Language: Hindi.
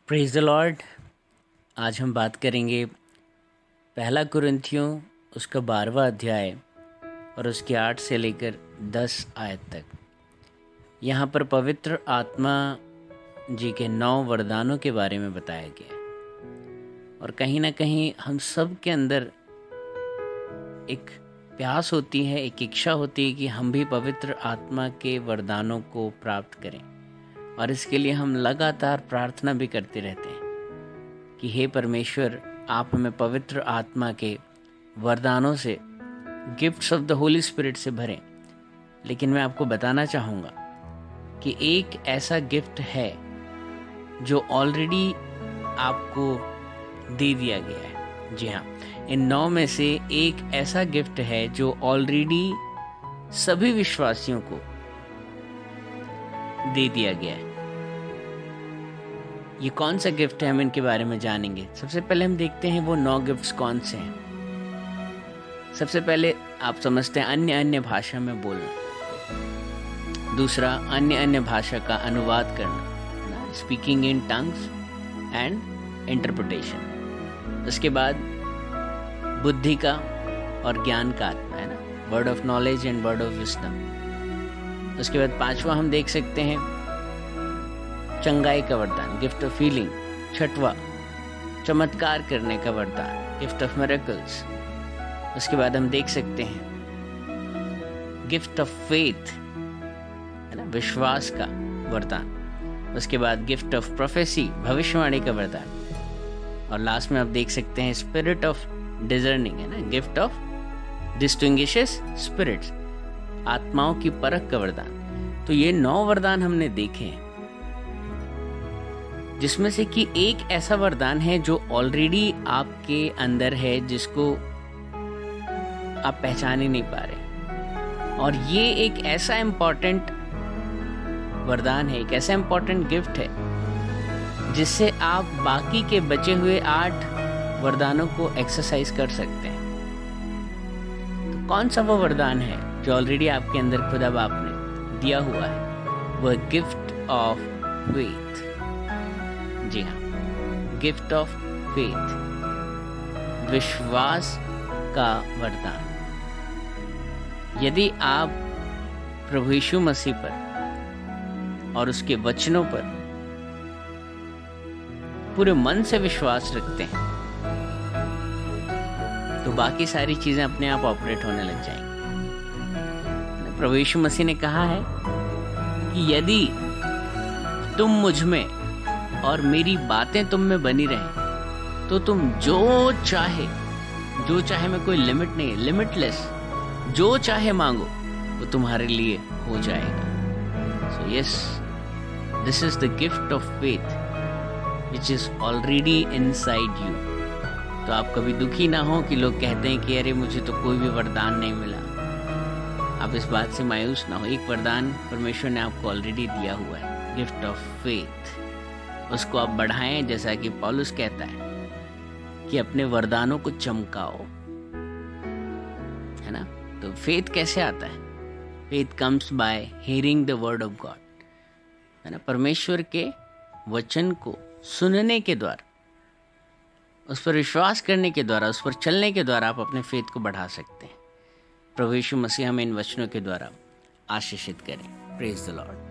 Praise the Lord. आज हम बात करेंगे पहला कुरिन्थियों उसका 12वां अध्याय और उसके 8 से लेकर 10 आयत तक। यहाँ पर पवित्र आत्मा जी के 9 वरदानों के बारे में बताया गया है। और कहीं ना कहीं हम सब के अंदर एक प्यास होती है, एक इच्छा होती है कि हम भी पवित्र आत्मा के वरदानों को प्राप्त करें। और इसके लिए हम लगातार प्रार्थना भी करते रहते हैं कि हे परमेश्वर, आप हमें पवित्र आत्मा के वरदानों से, gifts of the Holi spirit से भरें। लेकिन मैं आपको बताना चाहूँगा कि एक ऐसा गिफ्ट है जो ऑलरेडी आपको दे दिया गया है। जी हाँ, इन 9 में से एक ऐसा गिफ्ट है जो ऑलरेडी सभी विश्वासियों को दे दिया गया है। ये कौन सा गिफ्ट है, हम इनके बारे में जानेंगे। सबसे पहले हम देखते हैं वो 9 गिफ्ट्स कौन से हैं। सबसे पहले आप समझते हैं अन्य भाषा में बोलना। दूसरा, अन्य भाषा का अनुवाद करना, speaking in tongues and interpretation. उसके बाद बुद्धि का और ज्ञान का आत्मा, है ना, word of knowledge and word of wisdom. उसके बाद 5वां हम देख सकते हैं चंगाई का वरदान, गिफ्ट ऑफ हीलिंग। 6वां चमत्कार करने का वरदान, गिफ्ट ऑफ मिरेकल्स। उसके बाद हम देख सकते हैं गिफ्ट ऑफ फेथ, है ना, विश्वास का वरदान। उसके बाद गिफ्ट ऑफ प्रोफेसी, भविष्यवाणी का वरदान। और लास्ट में आप देख सकते हैं स्पिरिट ऑफ डिजर्निंग, है ना, गिफ्ट ऑफ डिस्टिंग्विशेस स्पिरिट्स, आत्माओं की परख का वरदान। तो ये 9 वरदान हमने देखे हैं, जिसमें से कि एक ऐसा वरदान है जो ऑलरेडी आपके अंदर है, जिसको आप पहचान ही नहीं पा रहे। और ये एक ऐसा इम्पोर्टेंट वरदान है, एक ऐसा इम्पोर्टेंट गिफ्ट है जिससे आप बाकी के बचे हुए 8 वरदानों को एक्सरसाइज कर सकते हैं। तो कौन सा वो वरदान है जो ऑलरेडी आपके अंदर खुद अब आपने दिया हुआ है? वह गिफ्ट ऑफ फेथ। जी हाँ, गिफ्ट ऑफ फेथ, विश्वास का वरदान। यदि आप प्रभु यीशु मसीह पर और उसके वचनों पर पूरे मन से विश्वास रखते हैं तो बाकी सारी चीजें अपने आप ऑपरेट होने लग जाएंगी। प्रभु यीशु मसीह ने कहा है कि यदि तुम मुझ में और मेरी बातें तुम में बनी रहें तो तुम जो चाहे में कोई लिमिट नहीं है, लिमिटलेस, जो चाहे मांगो वो तुम्हारे लिए हो जाएगा। So yes, this is the gift of faith which is already inside you. तो आप कभी दुखी ना हो कि लोग कहते हैं कि अरे मुझे तो कोई भी वरदान नहीं मिला। आप इस बात से मायूस ना हो। एक वरदान परमेश्वर ने आपको ऑलरेडी दिया हुआ है, गिफ्ट ऑफ फेथ। उसको आप बढ़ाएं, जैसा कि पौलुस कहता है कि अपने वरदानों को चमकाओ, है ना। तो फेथ कैसे आता है? Faith comes by hearing the word of God, है ना। परमेश्वर के वचन को सुनने के द्वारा, उस पर विश्वास करने के द्वारा, उस पर चलने के द्वारा आप अपने फेथ को बढ़ा सकते हैं। प्रभु यीशु मसीह हमें इन वचनों के द्वारा आशीषित करें। Praise the Lord.